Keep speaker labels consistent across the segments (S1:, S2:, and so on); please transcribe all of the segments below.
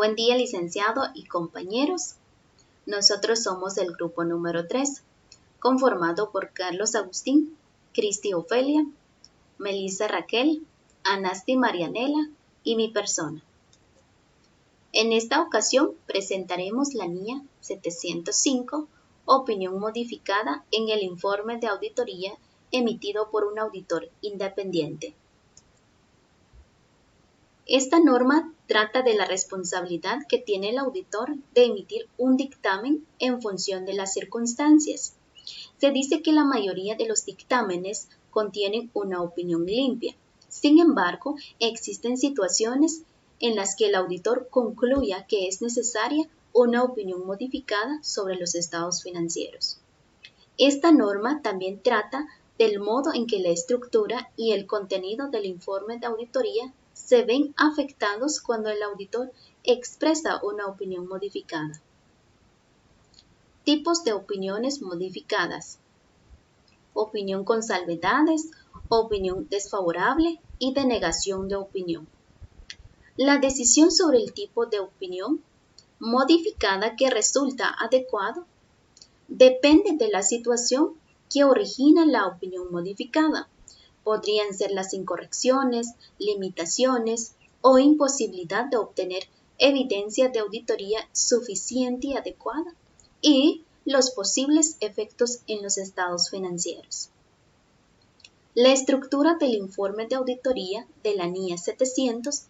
S1: Buen día, licenciado y compañeros. Nosotros somos el grupo número 3, conformado por Carlos Agustín, Cristi Ofelia, Melissa Raquel, Anasti Marianela y mi persona. En esta ocasión presentaremos la NIA 705, opinión modificada en el informe de auditoría emitido por un auditor independiente. Esta norma trata de la responsabilidad que tiene el auditor de emitir un dictamen en función de las circunstancias. Se dice que la mayoría de los dictámenes contienen una opinión limpia. Sin embargo, existen situaciones en las que el auditor concluya que es necesaria una opinión modificada sobre los estados financieros. Esta norma también trata del modo en que la estructura y el contenido del informe de auditoría se ven afectados cuando el auditor expresa una opinión modificada. Tipos de opiniones modificadas: opinión con salvedades, opinión desfavorable y denegación de opinión. La decisión sobre el tipo de opinión modificada que resulta adecuado depende de la situación que origina la opinión modificada. Podrían ser las incorrecciones, limitaciones o imposibilidad de obtener evidencia de auditoría suficiente y adecuada, y los posibles efectos en los estados financieros. La estructura del informe de auditoría de la NIA 700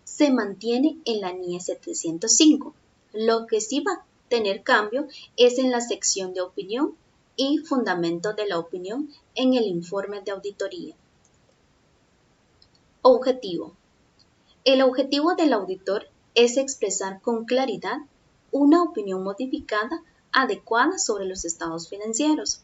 S1: se mantiene en la NIA 705. Lo que sí va a tener cambio es en la sección de opinión y fundamento de la opinión en el informe de auditoría. Objetivo. El objetivo del auditor es expresar con claridad una opinión modificada adecuada sobre los estados financieros.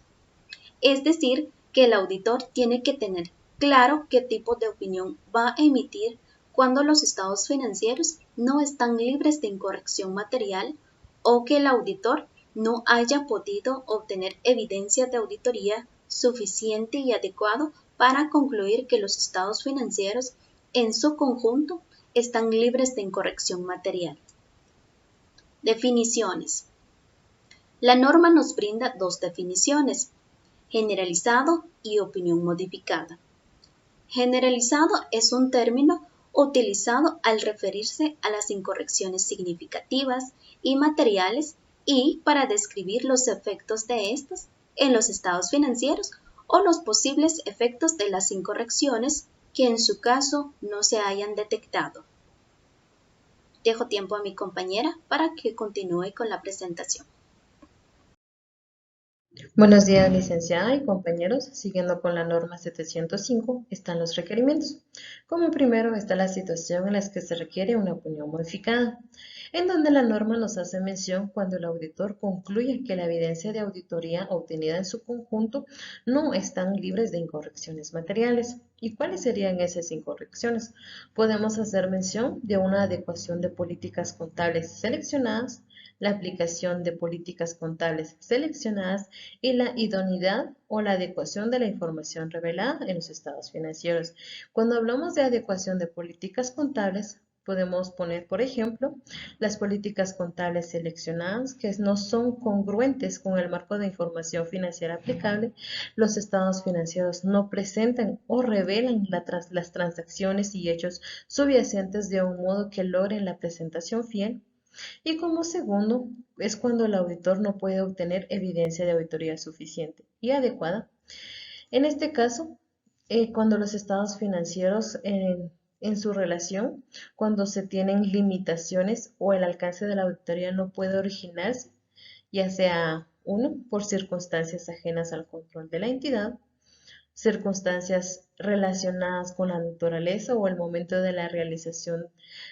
S1: Es decir, que el auditor tiene que tener claro qué tipo de opinión va a emitir cuando los estados financieros no están libres de incorrección material o que el auditor no haya podido obtener evidencia de auditoría suficiente y adecuado para concluir que los estados financieros en su conjunto están libres de incorrección material. Definiciones. La norma nos brinda dos definiciones: generalizado y opinión modificada. Generalizado es un término utilizado al referirse a las incorrecciones significativas y materiales y para describir los efectos de estas en los estados financieros o los posibles efectos de las incorrecciones que en su caso no se hayan detectado. Dejo tiempo a mi compañera para que continúe con la presentación.
S2: Buenos días, licenciada y compañeros. Siguiendo con la norma 705 están los requerimientos. Como primero está la situación en la que se requiere una opinión modificada, en donde la norma nos hace mención cuando el auditor concluye que la evidencia de auditoría obtenida en su conjunto no están libres de incorrecciones materiales. ¿Y cuáles serían esas incorrecciones? Podemos hacer mención de una adecuación de políticas contables seleccionadas, la aplicación de políticas contables seleccionadas y la idoneidad o la adecuación de la información revelada en los estados financieros. Cuando hablamos de adecuación de políticas contables, podemos poner, por ejemplo, las políticas contables seleccionadas que no son congruentes con el marco de información financiera aplicable. Los estados financieros no presentan o revelan las transacciones y hechos subyacentes de un modo que logren la presentación fiel. Y como segundo, es cuando el auditor no puede obtener evidencia de auditoría suficiente y adecuada. En este caso, cuando los estados financieros en su relación, cuando se tienen limitaciones o el alcance de la auditoría no puede originarse, ya sea uno, por circunstancias ajenas al control de la entidad, circunstancias relacionadas con la naturaleza o el momento de la realización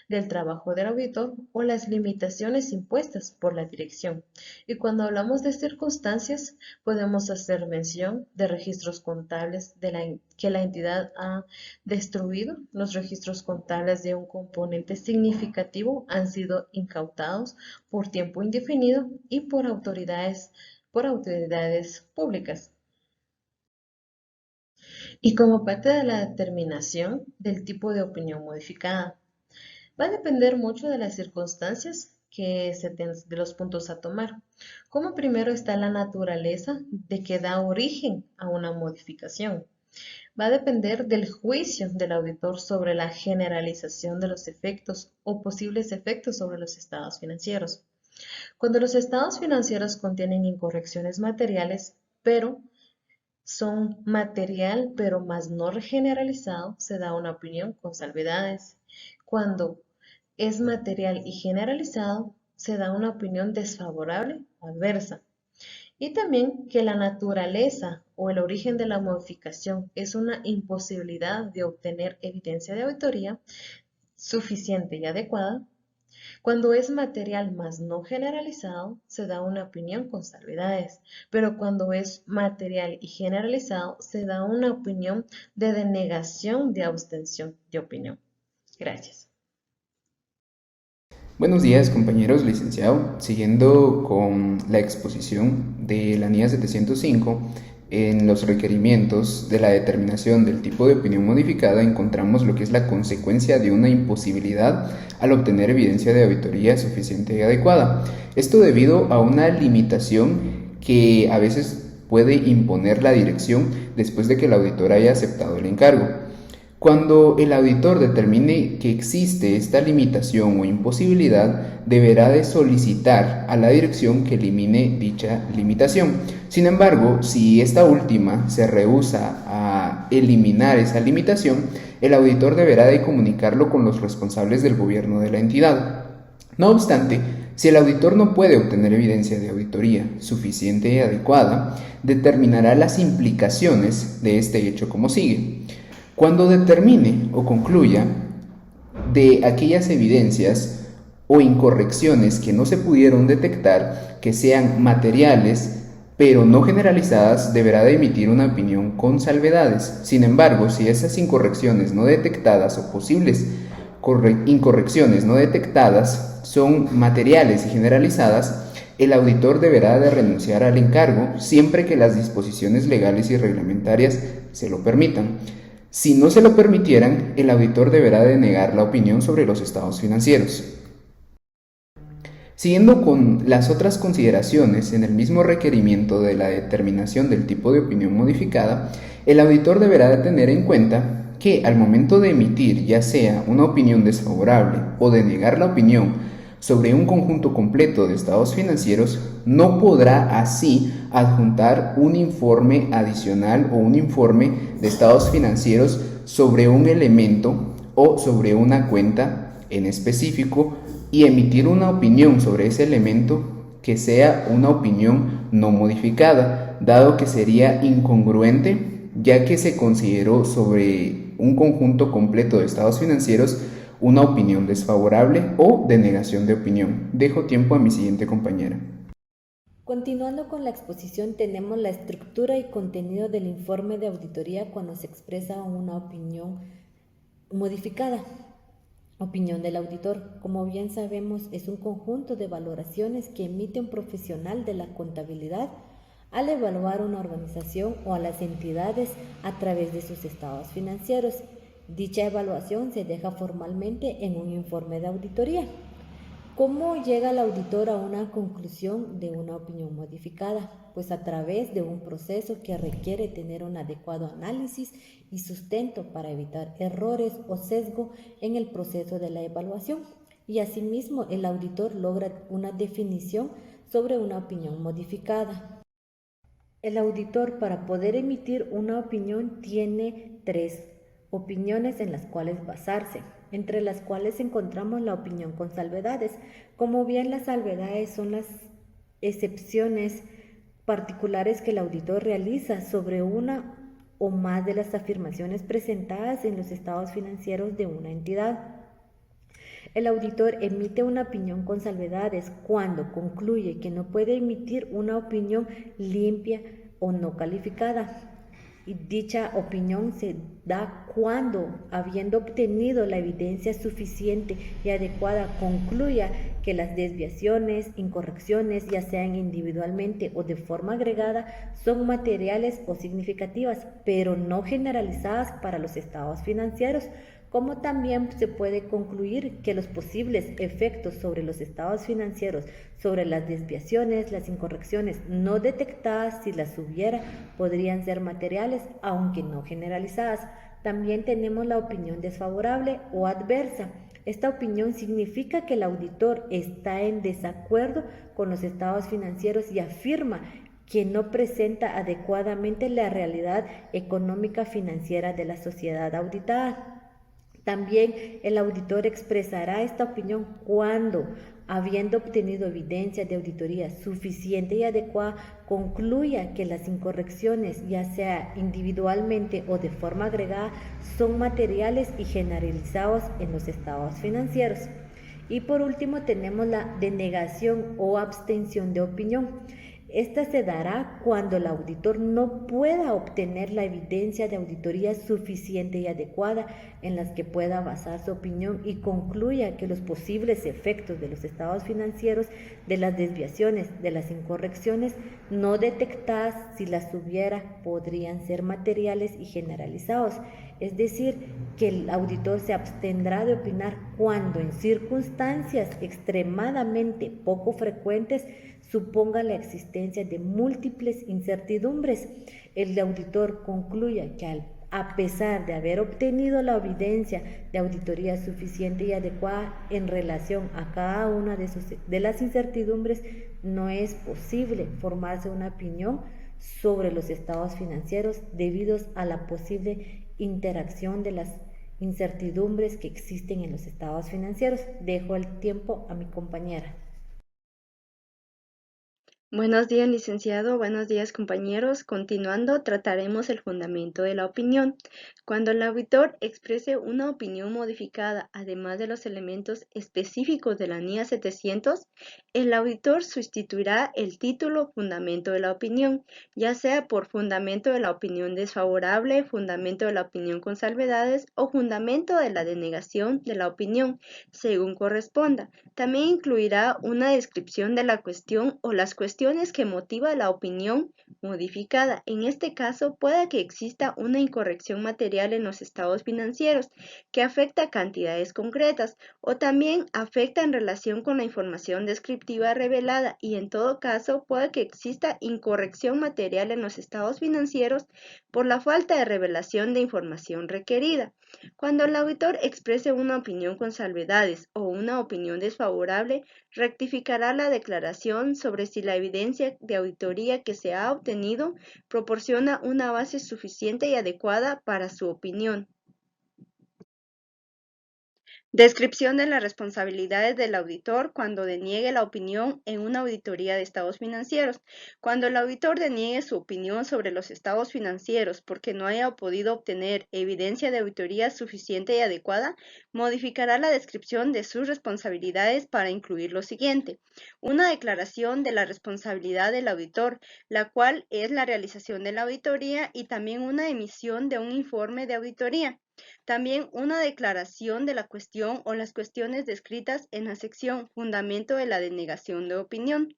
S2: del trabajo del auditor o las limitaciones impuestas por la dirección. Y cuando hablamos de circunstancias, podemos hacer mención de registros contables que la entidad ha destruido. Los registros contables de un componente significativo han sido incautados por tiempo indefinido y por autoridades públicas. Y como parte de la determinación del tipo de opinión modificada, Va a depender mucho de las circunstancias de los puntos a tomar. Como primero está la naturaleza de que da origen a una modificación. Va a depender del juicio del auditor sobre la generalización de los efectos o posibles efectos sobre los estados financieros. Cuando los estados financieros contienen incorrecciones materiales, pero son material pero más no generalizado, se da una opinión con salvedades. Cuando es material y generalizado, se da una opinión desfavorable o adversa. Y también que la naturaleza o el origen de la modificación es una imposibilidad de obtener evidencia de auditoría suficiente y adecuada. Cuando es material más no generalizado, se da una opinión con salvedades, pero cuando es material y generalizado, se da una opinión de denegación de abstención de opinión. Gracias.
S3: Buenos días, compañeros, licenciado. Siguiendo con la exposición de la NIA 705, en los requerimientos de la determinación del tipo de opinión modificada encontramos lo que es la consecuencia de una imposibilidad al obtener evidencia de auditoría suficiente y adecuada. Esto debido a una limitación que a veces puede imponer la dirección después de que el auditor haya aceptado el encargo. Cuando el auditor determine que existe esta limitación o imposibilidad, deberá de solicitar a la dirección que elimine dicha limitación. Sin embargo, si esta última se rehúsa a eliminar esa limitación, el auditor deberá de comunicarlo con los responsables del gobierno de la entidad. No obstante, si el auditor no puede obtener evidencia de auditoría suficiente y adecuada, determinará las implicaciones de este hecho como sigue. Cuando determine o concluya de aquellas evidencias o incorrecciones que no se pudieron detectar, que sean materiales, pero no generalizadas, deberá de emitir una opinión con salvedades. Sin embargo, si esas incorrecciones no detectadas o posibles incorrecciones no detectadas son materiales y generalizadas, el auditor deberá de renunciar al encargo siempre que las disposiciones legales y reglamentarias se lo permitan. Si no se lo permitieran, el auditor deberá de negar la opinión sobre los estados financieros. Siguiendo con las otras consideraciones en el mismo requerimiento de la determinación del tipo de opinión modificada, el auditor deberá de tener en cuenta que al momento de emitir ya sea una opinión desfavorable o de negar la opinión sobre un conjunto completo de estados financieros, no podrá así adjuntar un informe adicional o un informe de estados financieros sobre un elemento o sobre una cuenta en específico y emitir una opinión sobre ese elemento que sea una opinión no modificada, dado que sería incongruente, ya que se consideró sobre un conjunto completo de estados financieros una opinión desfavorable o denegación de opinión. Dejo tiempo a mi siguiente compañera.
S4: Continuando con la exposición, tenemos la estructura y contenido del informe de auditoría cuando se expresa una opinión modificada. Opinión del auditor. Como bien sabemos, es un conjunto de valoraciones que emite un profesional de la contabilidad al evaluar una organización o a las entidades a través de sus estados financieros. Dicha evaluación se deja formalmente en un informe de auditoría. ¿Cómo llega el auditor a una conclusión de una opinión modificada? Pues a través de un proceso que requiere tener un adecuado análisis y sustento para evitar errores o sesgo en el proceso de la evaluación. Y asimismo, el auditor logra una definición sobre una opinión modificada. El auditor, para poder emitir una opinión, tiene 3 opiniones en las cuales basarse, entre las cuales encontramos la opinión con salvedades. Como bien las salvedades son las excepciones particulares que el auditor realiza sobre una o más de las afirmaciones presentadas en los estados financieros de una entidad. El auditor emite una opinión con salvedades cuando concluye que no puede emitir una opinión limpia o no calificada. Y dicha opinión se da cuando, habiendo obtenido la evidencia suficiente y adecuada, concluya que las desviaciones, incorrecciones, ya sean individualmente o de forma agregada, son materiales o significativas, pero no generalizadas para los estados financieros, como también se puede concluir que los posibles efectos sobre los estados financieros, sobre las desviaciones, las incorrecciones no detectadas, si las hubiera, podrían ser materiales, aunque no generalizadas. También tenemos la opinión desfavorable o adversa. Esta opinión significa que el auditor está en desacuerdo con los estados financieros y afirma que no presenta adecuadamente la realidad económica financiera de la sociedad auditada. También el auditor expresará esta opinión cuando, habiendo obtenido evidencia de auditoría suficiente y adecuada, concluya que las incorrecciones, ya sea individualmente o de forma agregada, son materiales y generalizados en los estados financieros. Y por último tenemos la denegación o abstención de opinión. Esta se dará cuando el auditor no pueda obtener la evidencia de auditoría suficiente y adecuada en las que pueda basar su opinión y concluya que los posibles efectos de los estados financieros, de las desviaciones, de las incorrecciones no detectadas, si las hubiera, podrían ser materiales y generalizados. Es decir, que el auditor se abstendrá de opinar cuando en circunstancias extremadamente poco frecuentes suponga la existencia de múltiples incertidumbres. El auditor concluya que a pesar de haber obtenido la evidencia de auditoría suficiente y adecuada en relación a cada una de las incertidumbres, no es posible formarse una opinión sobre los estados financieros debido a la posible interacción de las incertidumbres que existen en los estados financieros. Dejo el tiempo a mi compañera.
S5: Buenos días, licenciado. Buenos días, compañeros. Continuando, trataremos el fundamento de la opinión. Cuando el auditor exprese una opinión modificada, además de los elementos específicos de la NIA 700, el auditor sustituirá el título fundamento de la opinión, ya sea por fundamento de la opinión desfavorable, fundamento de la opinión con salvedades o fundamento de la denegación de la opinión, según corresponda. También incluirá una descripción de la cuestión o las cuestiones que motiva la opinión modificada. En este caso, puede que exista una incorrección material en los estados financieros que afecta a cantidades concretas o también afecta en relación con la información descriptiva revelada, y en todo caso puede que exista incorrección material en los estados financieros por la falta de revelación de información requerida. Cuando el auditor exprese una opinión con salvedades o una opinión desfavorable, rectificará la declaración sobre si la evidencia de auditoría que se ha obtenido proporciona una base suficiente y adecuada para su opinión. Descripción de las responsabilidades del auditor cuando deniegue la opinión en una auditoría de estados financieros. Cuando el auditor deniegue su opinión sobre los estados financieros porque no haya podido obtener evidencia de auditoría suficiente y adecuada, modificará la descripción de sus responsabilidades para incluir lo siguiente: una declaración de la responsabilidad del auditor, la cual es la realización de la auditoría, y también una emisión de un informe de auditoría. También una declaración de la cuestión o las cuestiones descritas en la sección fundamento de la denegación de opinión,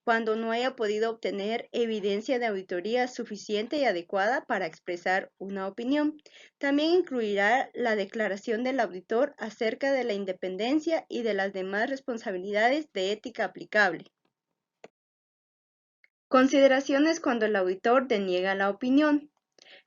S5: cuando no haya podido obtener evidencia de auditoría suficiente y adecuada para expresar una opinión. También incluirá la declaración del auditor acerca de la independencia y de las demás responsabilidades de ética aplicable. Consideraciones cuando el auditor deniega la opinión.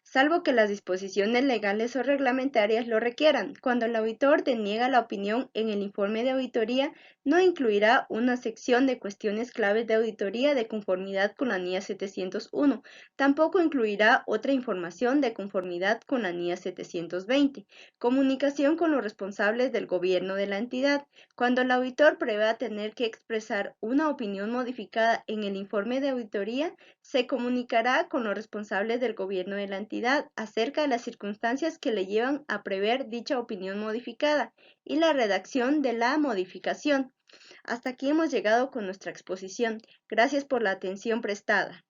S5: Salvo que las disposiciones legales o reglamentarias lo requieran, cuando el auditor deniega la opinión en el informe de auditoría, no incluirá una sección de cuestiones claves de auditoría de conformidad con la NIA 701. Tampoco incluirá otra información de conformidad con la NIA 720. Comunicación con los responsables del gobierno de la entidad. Cuando el auditor prevea tener que expresar una opinión modificada en el informe de auditoría, se comunicará con los responsables del gobierno de la entidad acerca de las circunstancias que le llevan a prever dicha opinión modificada y la redacción de la modificación. Hasta aquí hemos llegado con nuestra exposición. Gracias por la atención prestada.